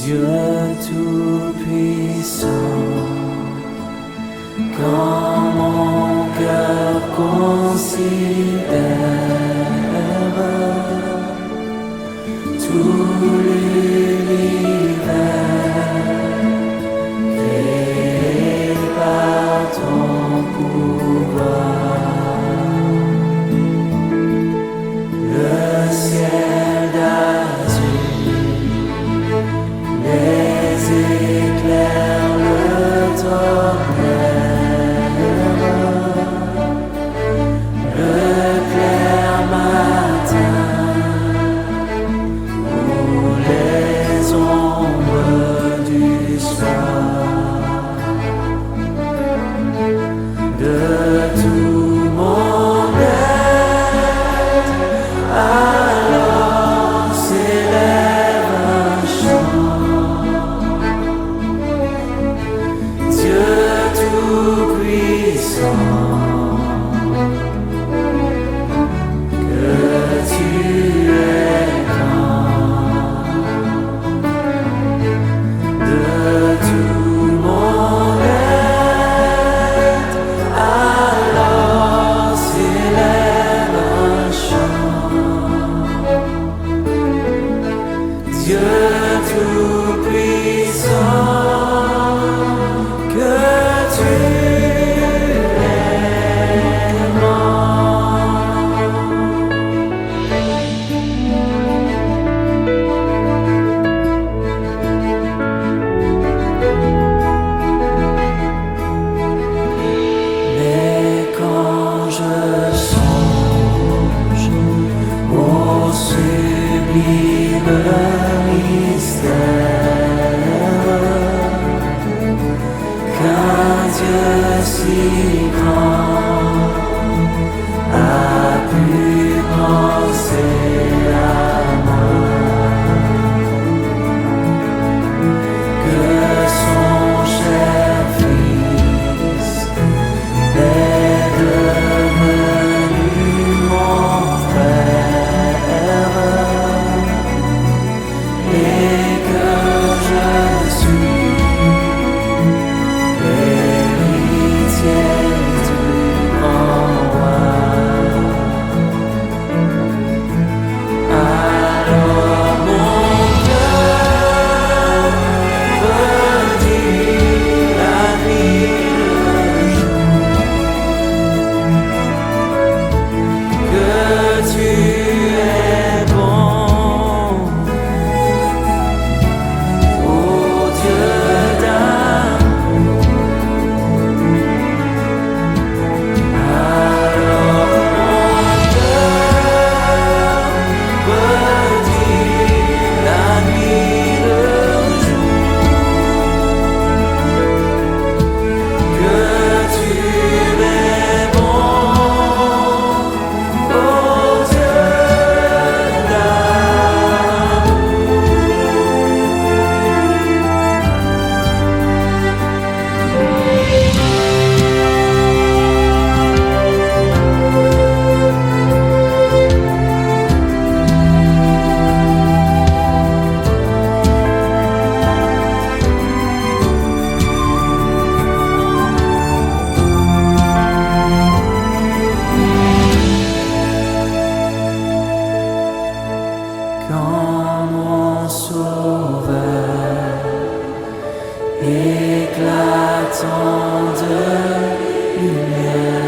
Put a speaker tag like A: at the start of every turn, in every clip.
A: Dieu Tout-Puissant, quand mon cœur considère tout l'univers créé par ton pouvoir, le ciel d'azur, les éclairs, le tonnerre, le clair matin, ou les ombres du soir, de tout mon être, alors s'élève un chant. Dieu Tout-Puissant, que tu es grand, de tout mon être, alors s'élève un chant. Dieu Tout-Puissant, que tu es grand. Mais quand je songe au sublime mystère qu'un Dieu si grand a pu penser à moi, que son cher Fils est devenu mon frère, et que je suis l'héritier Sauveur, éclatant de lumière,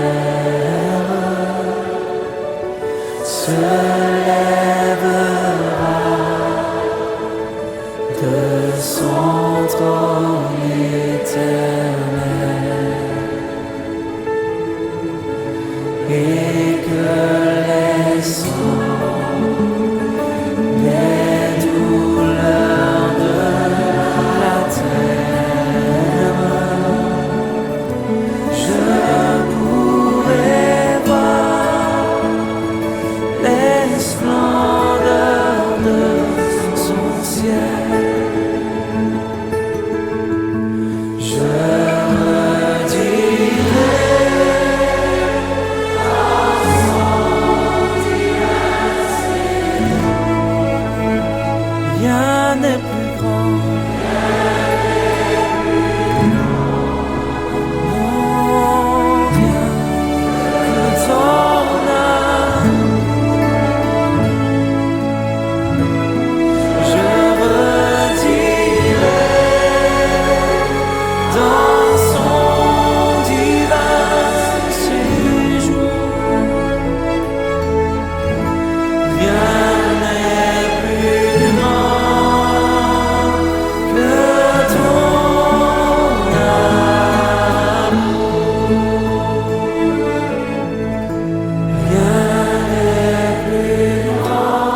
A: se lèvera de son trône éternel, et que les sangs des douleurs de la terre, je pourrai voir les splendeurs de son ciel. Je rien n'est plus grand, non, rien que ton amour. Je redirai dans son divin séjour, rien n'est plus grand que ton amour. Rien n'est plus grand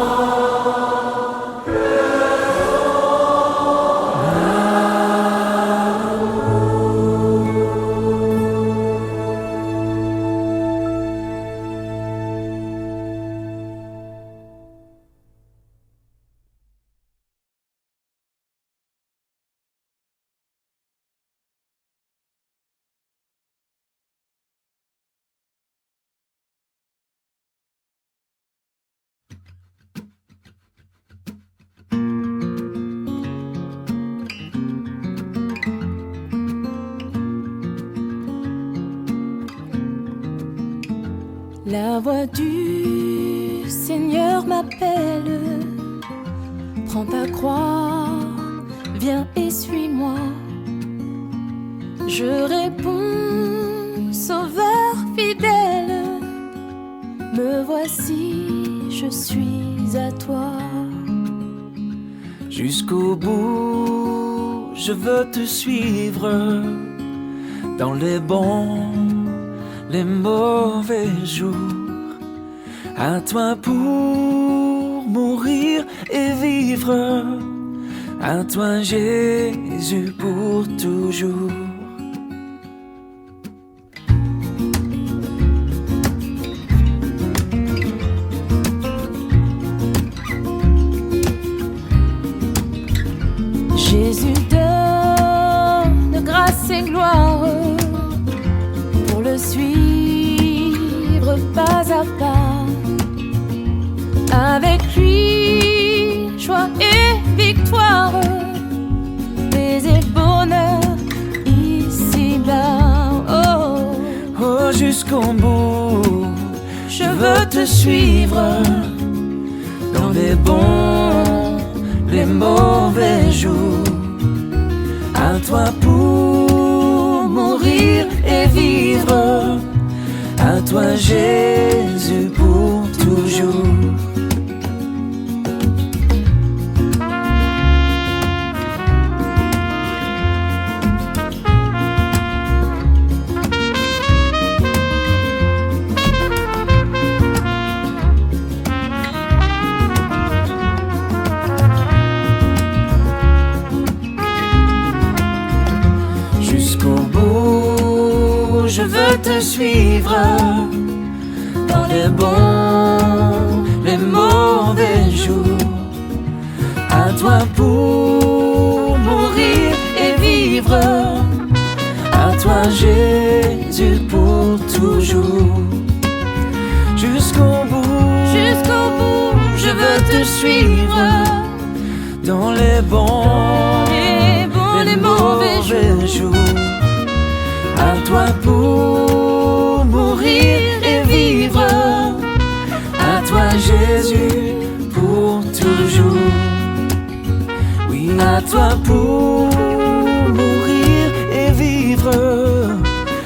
A: que
B: La voix du Seigneur m'appelle, prends ta croix, viens et suis-moi. Je réponds, Sauveur fidèle, me voici, je suis à toi.
A: Jusqu'au bout, je veux te suivre dans les bons, les mauvais jours. À toi pour mourir et vivre, à toi Jésus pour toujours.
B: Jésus donne grâce et gloire pour le suivre pas à pas. Avec lui, joie et victoire, paix et bonheur ici-bas. Oh,
A: Oh, jusqu'au bout, je veux te suivre dans les bons, les mauvais jours. À toi pour mourir et vivre, à toi Jésus pour toujours. Je veux te suivre dans les bons, les mauvais jours. À toi pour mourir et vivre, à toi Jésus pour toujours. Jusqu'au bout, je veux te suivre dans les bons, les mauvais jours. À toi pour mourir et vivre, à toi Jésus pour toujours. à toi pour mourir et vivre,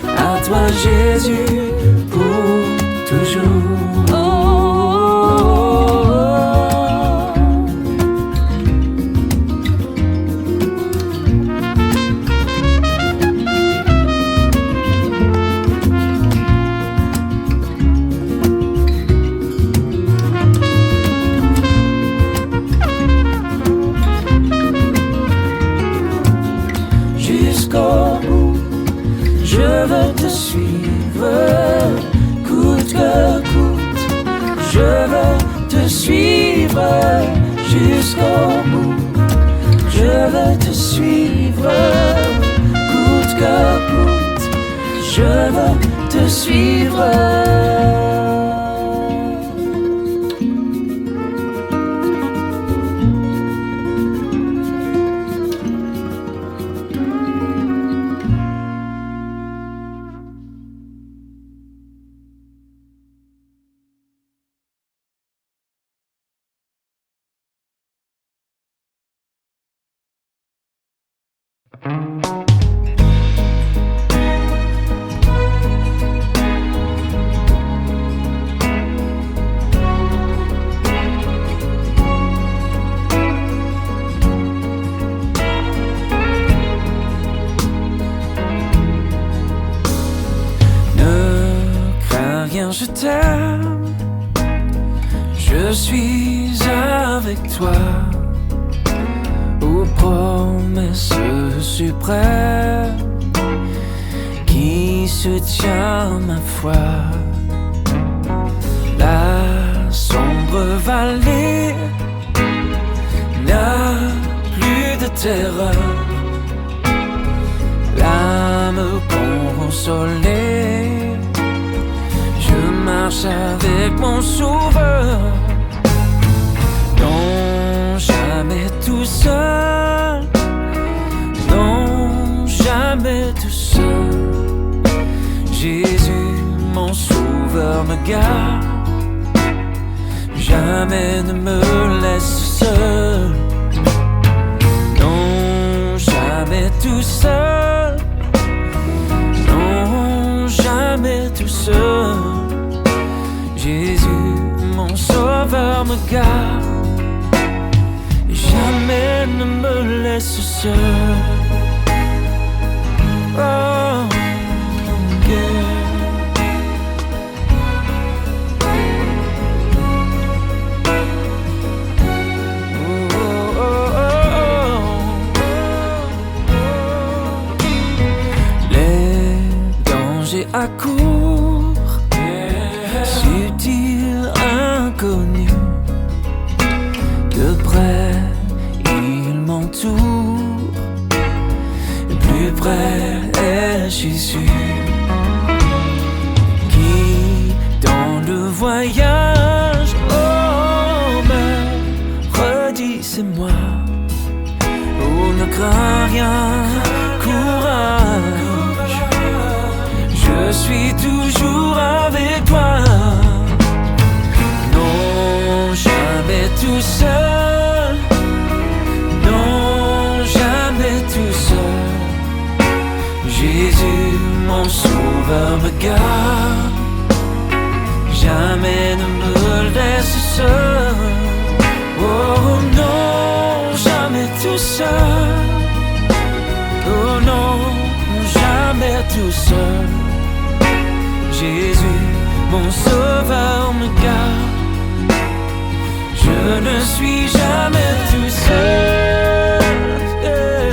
A: à toi Jésus pour toujours. Jusqu'au bout, je veux te suivre, coûte que coûte, je veux te suivre jusqu'au bout, je veux te suivre, coûte que coûte, je veux te suivre. Je t'aime, je suis avec toi, aux promesses suprêmes qui soutient ma foi. La sombre vallée n'a plus de terreur, l'âme consolée. Je marche avec mon sauveur, non jamais tout seul, non jamais tout seul. Jésus, mon sauveur, me garde, jamais ne me laisse seul, non jamais tout seul, non jamais tout seul. Jésus, mon sauveur, me garde, jamais ne me laisse seul. Oh, yeah. Oh, oh, oh, oh. Les dangers accourent, subtil, inconnu, de près il m'entoure, plus près est Jésus, qui dans le voyage, oh me redit c'est moi, oh ne crains rien, courage, je suis toujours avec toi. Jamais tout seul, non jamais tout seul. Jésus, mon sauveur, me garde, jamais ne me laisse seul. Oh non, jamais tout seul. Oh non, jamais tout seul. Jésus, mon sauveur, me garde, je ne suis jamais tout seul. Yeah.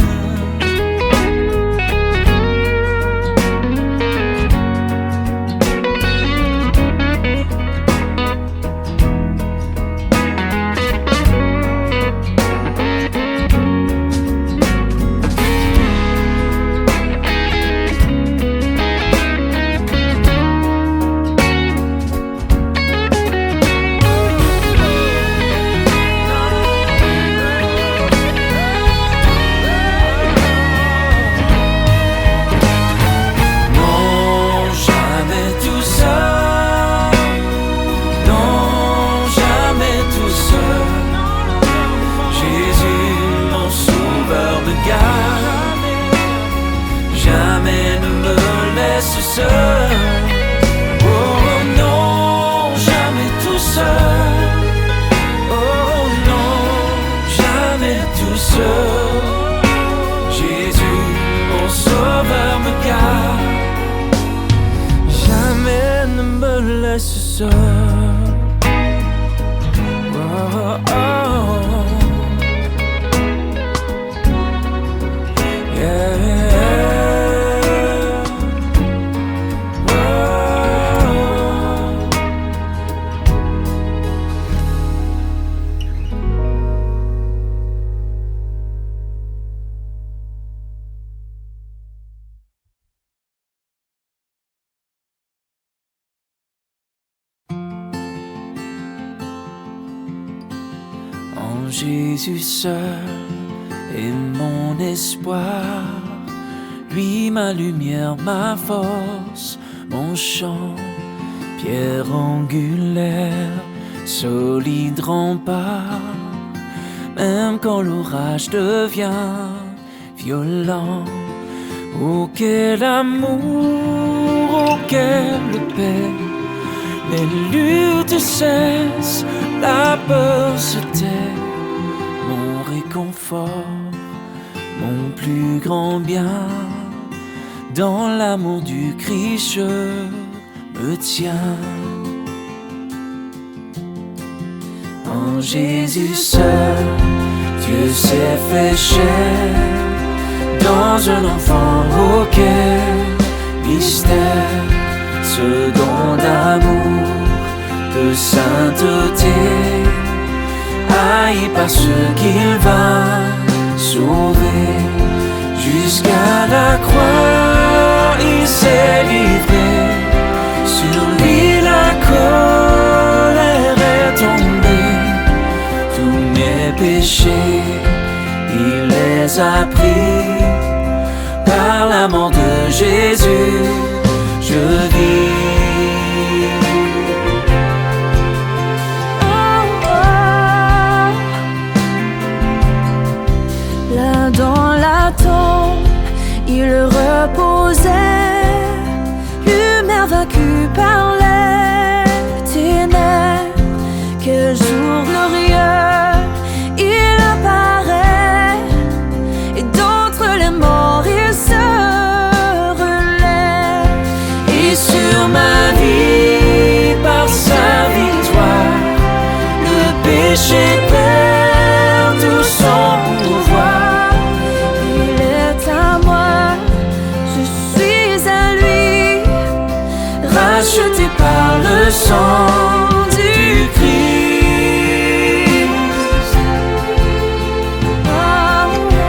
A: seul. Oh non, jamais tout seul. Oh non, jamais tout seul. Jésus, mon sauveur me garde. Jamais ne me laisse seul. Oh, oh, oh. Yeah. En Jésus seul est mon espoir, lui ma lumière, ma force, mon chant, pierre angulaire, solide rempart. Même quand l'orage devient violent, oh quel amour, oh quelle paix. Les luttes cessent, la peur se tait. Mon réconfort, mon plus grand bien, dans l'amour du Christ je me tiens. En Jésus seul, Dieu s'est fait chair, dans un enfant au cœur mystère, ce don d'amour, de sainteté, haï par ceux qu'il va sauver. Jusqu'à la croix, il s'est livré, sur lui la colère est tombée. Tous mes péchés, il les a pris, par la mort de Jésus, je vis.
B: Dans la tombe, il reposait, lumière vaincue par les ténèbres. Quel jour glorieux, il apparaît, et d'entre les morts il se relève. Et sur ma vie, par sa victoire, le péché perd tout son pouvoir. Racheté par le sang du Christ. Oh, oh.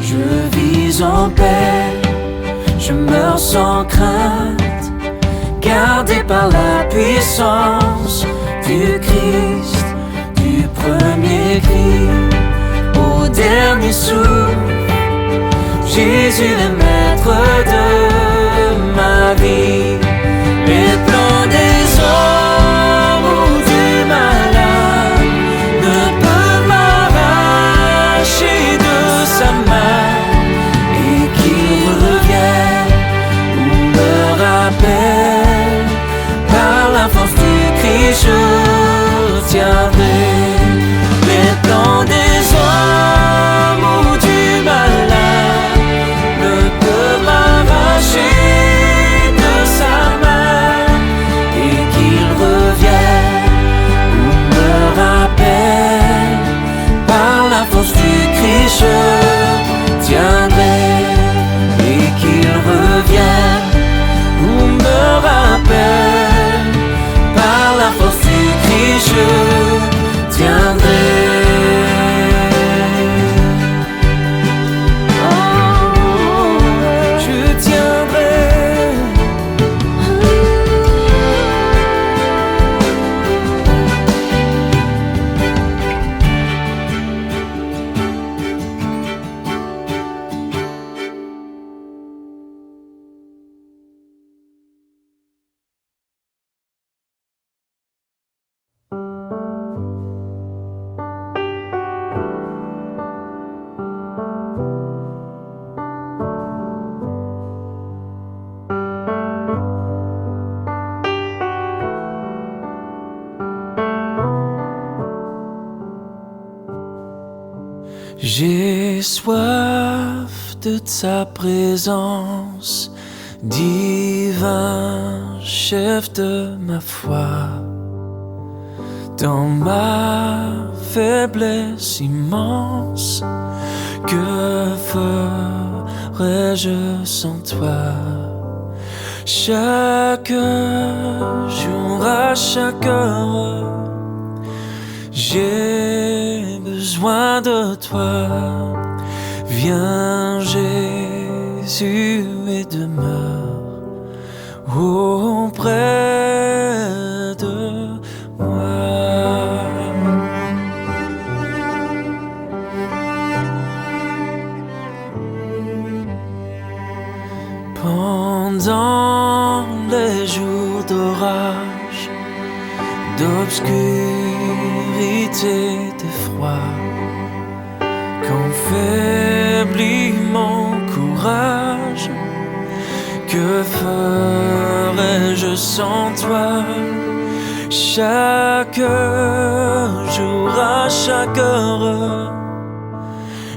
B: Je vis en paix, je meurs sans crainte, gardé par la puissance du Christ, du premier cri au dernier souffle. Jésus le maître de ma vie. Les plans des hommes ou du malade ne peuvent m'arracher de sa main, et qu'il revienne ou me rappelle, par la force du Christ je tiendrai. Les plans des hommes ou du malade ne peuvent m'arracher soif de ta présence, divin chef de ma foi. Dans ma faiblesse immense, que ferais-je sans toi? Chaque jour, à chaque heure, j'ai besoin de toi. Viens Jésus et demeure auprès de moi. Pendant les jours d'orage, d'obscurité, de froid, quand faiblit mon courage, que ferais-je sans toi? Chaque jour, à chaque heure,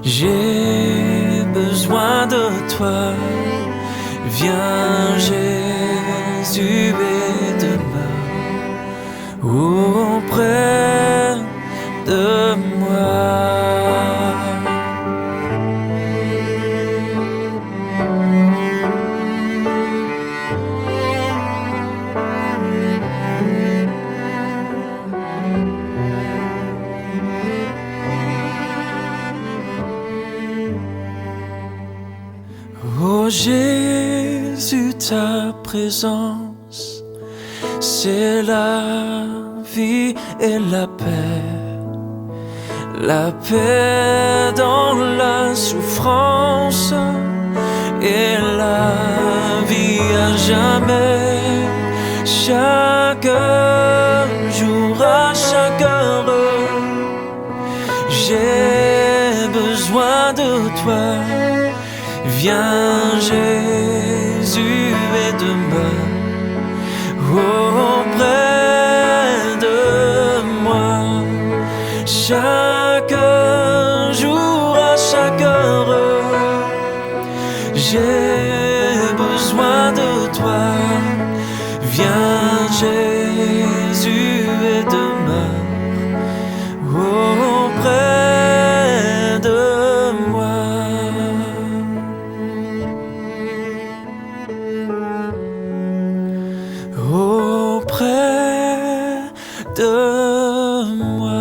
B: j'ai besoin de toi. Viens Jésus et demeure auprès de moi. Oh Jésus, ta présence, c'est la vie et la paix dans la souffrance et la vie à jamais. Chaque jour, à chaque heure, j'ai besoin de toi. Viens Jésus et demeure auprès de moi. Chaque jour, à chaque heure, j'ai besoin de toi. Viens Jésus et demeure auprès de moi. Auprès de moi.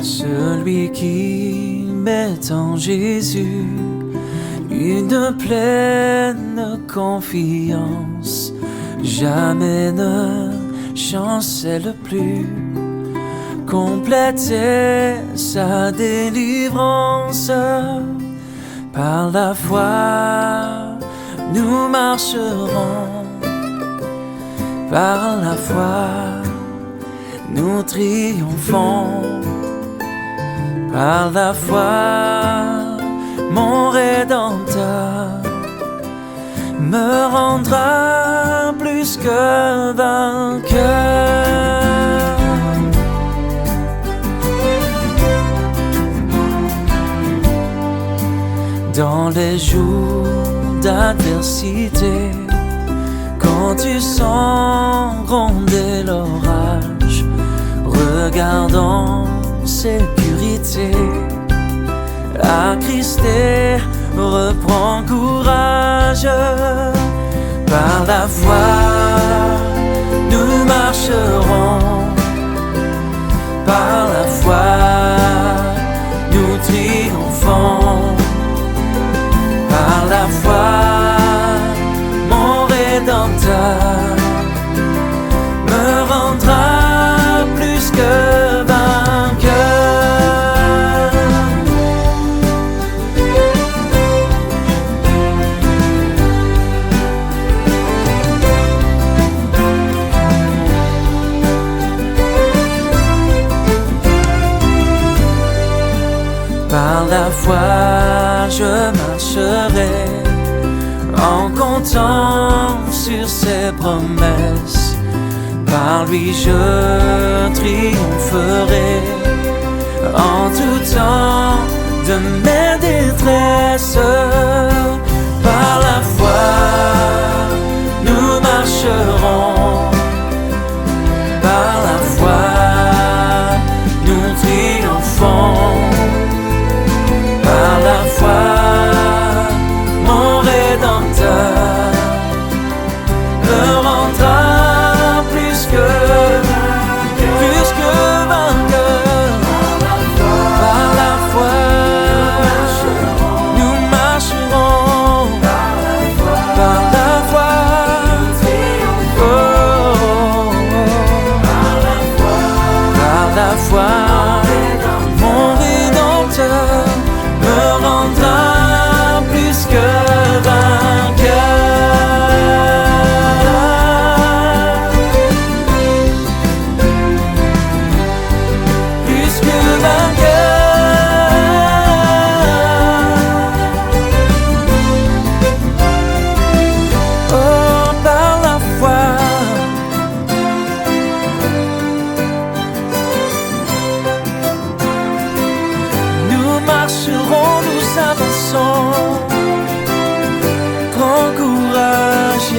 B: Celui qui met en Jésus une pleine confiance, jamais ne chancelle plus, compléter sa délivrance. Par la foi, nous marcherons, par la foi, nous triomphons. Par la foi, mon Rédempteur me rendra plus que vainqueur. Dans les jours d'adversité, quand tu sens gronder l'orage, regarde en sécurité, attristé, reprends courage. Par la foi, nous marcherons, par la foi, nous triomphons. Par la foi, mon Rédempteur me rendra Par la foi je marcherai en comptant sur ses promesses. Par lui je triompherai en tout temps de mes détresses. Par la foi nous marcherons, par la foi nous triomphons, par la foi mon Rédempteur me rendra plus que vainqueur. Par la foi nous marcherons, par la foi par la foi mon Rédempteur me rendra plus que vainqueur. Plus que vainqueur. Oh, par la foi nous marcherons, nous avançons, grand courage,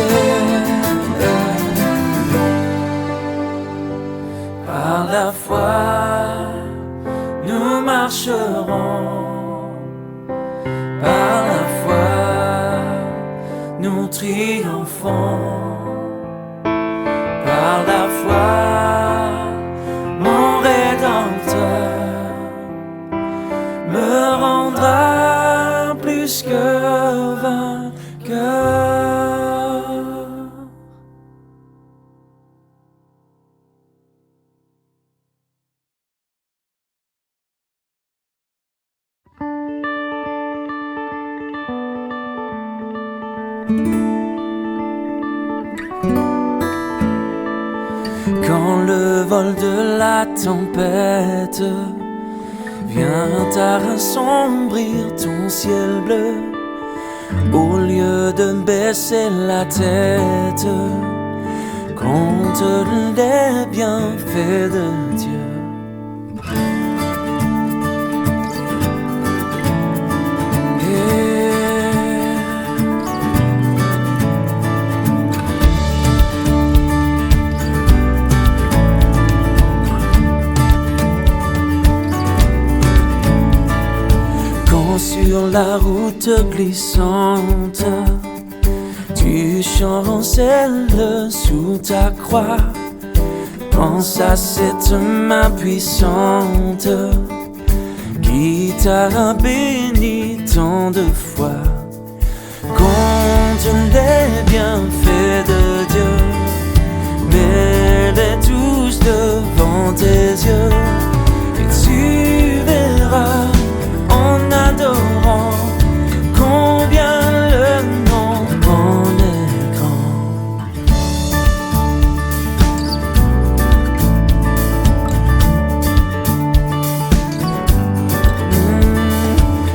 B: par la foi nous marcherons, par la foi nous triomphons, par la foi mon Rédempteur me rendra plus que vainqueur. Quand le vol de la tempête vient à assombrir ton ciel bleu, au lieu de baisser la tête, compte les bienfaits de Dieu. Sur la route glissante, tu chancelles sous ta croix. Pense à cette main puissante qui t'a béni tant de fois. Compte les bienfaits de Dieu, mets-les tous devant tes yeux, et tu verras en adorant combien le nom en est grand.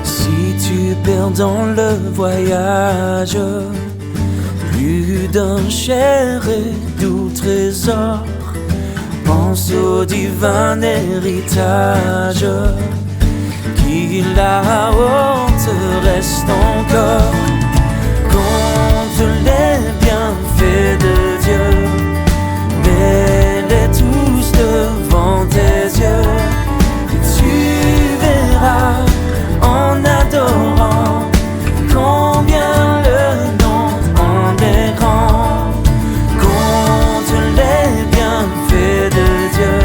B: Si tu perds dans le voyage plus d'un cher et doux trésor, pense au divin héritage qui là-haut te reste encore. Compte les bienfaits de Dieu, mets-les tous devant tes yeux, et tu verras en adorant combien le nom en est grand. Compte les bienfaits de Dieu,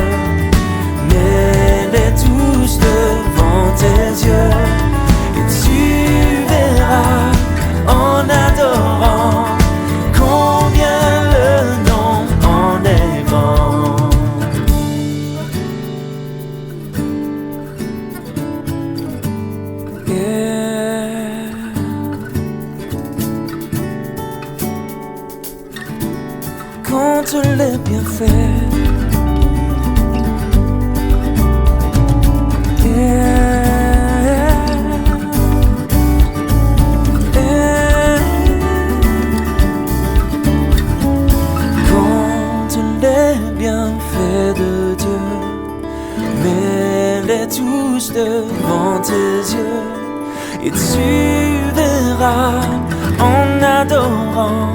B: mets-les tous devant tes yeux, et tu verras en adorant combien le nom en est grand. Yeah. Compte les bienfaits. Yeah. mets-les tous devant tes yeux, et tu verras en adorant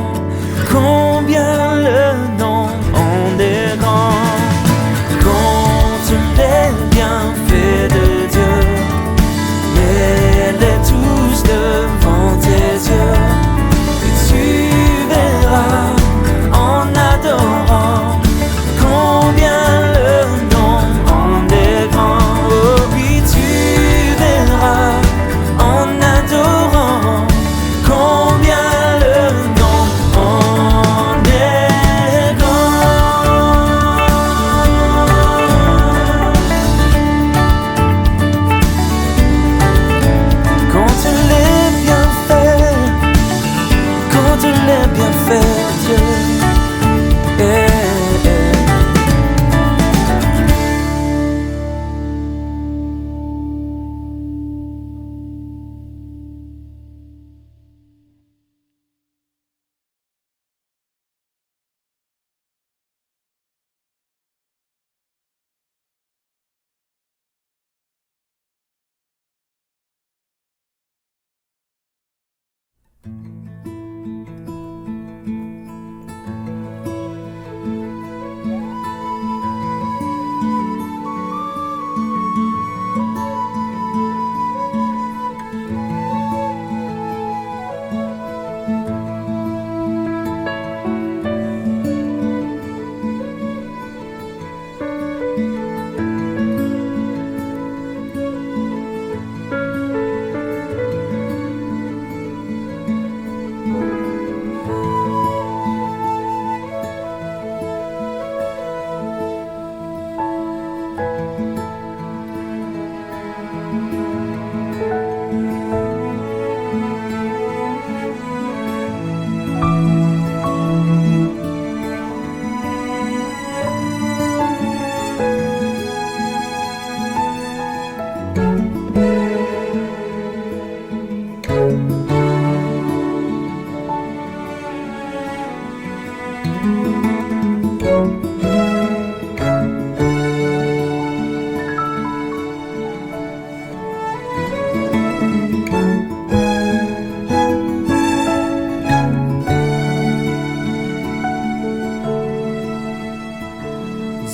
B: combien le nombre est grand. Compte les bienfaits de Dieu, mets-les tous devant tes yeux, et tu verras en adorant combien le nombre est grand. Oh oui, tu verras en adorant combien le nombre est grand. Compte les bienfaits, compte les bienfaits de Dieu.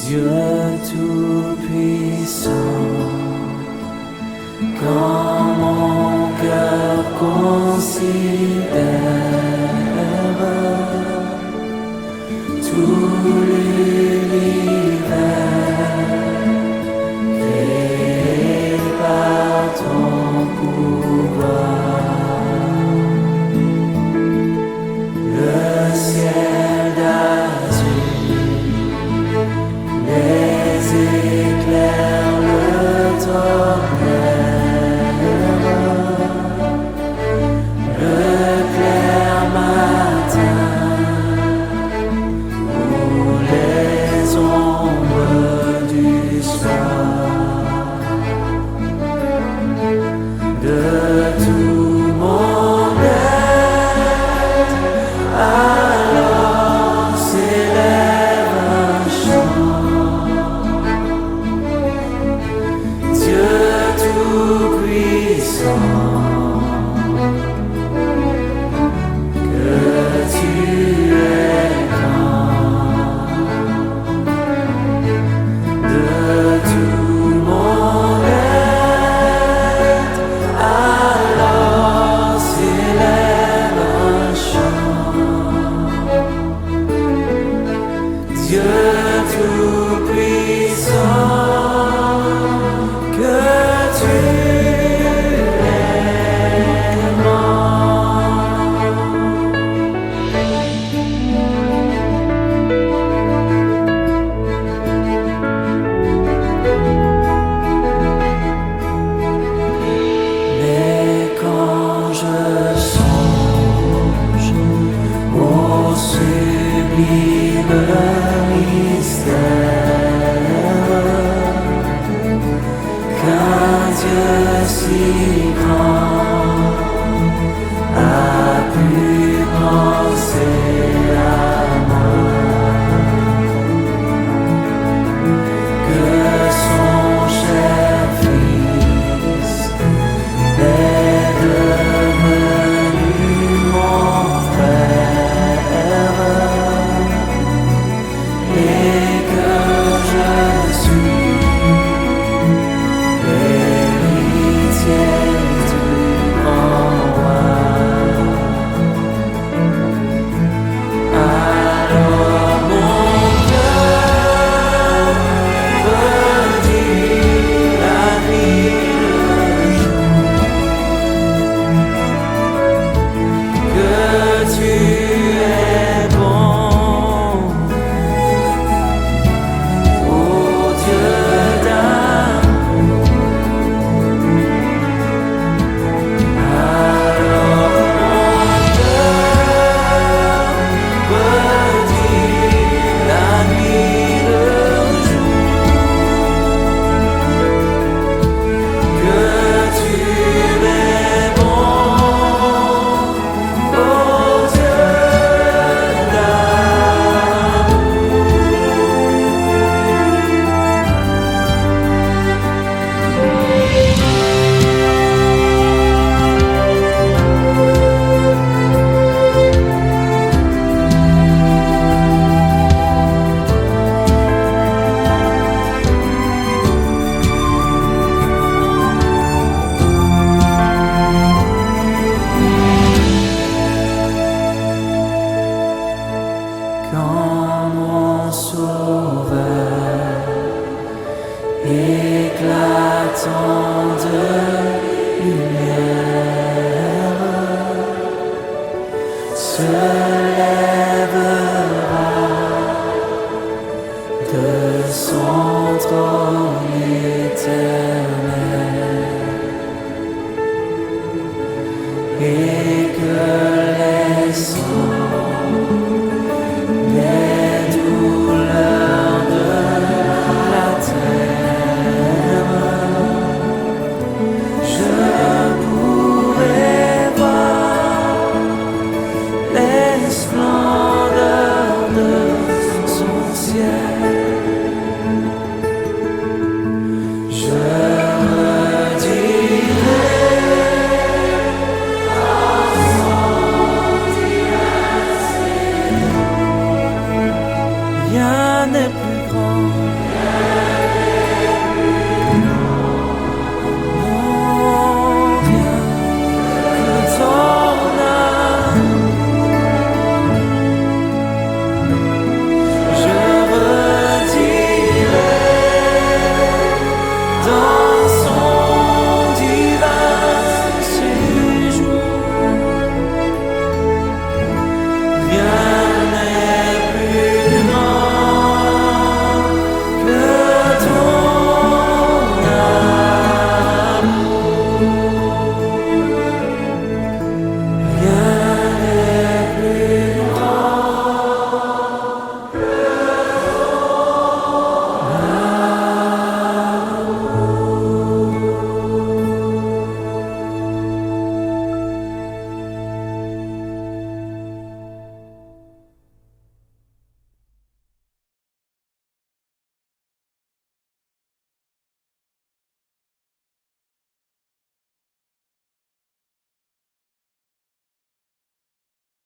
B: Dieu tout-puissant, quand mon cœur considère tout l'univers créé par ton pouvoir, le ciel d'azur, les éclairs, le tonnerre, le clair matin, ou les ombres du soir, de tout mon être, alors s'élève un chant. Dieu tout-puissant, que tu es grand, de tout mon être, alors s'élève un chant. Dieu tout-puissant, que tu es grand. Mais quand je songe au sublime mystère qu'un Dieu si grand a pu penser à moi, que son
A: éclatant de lumière.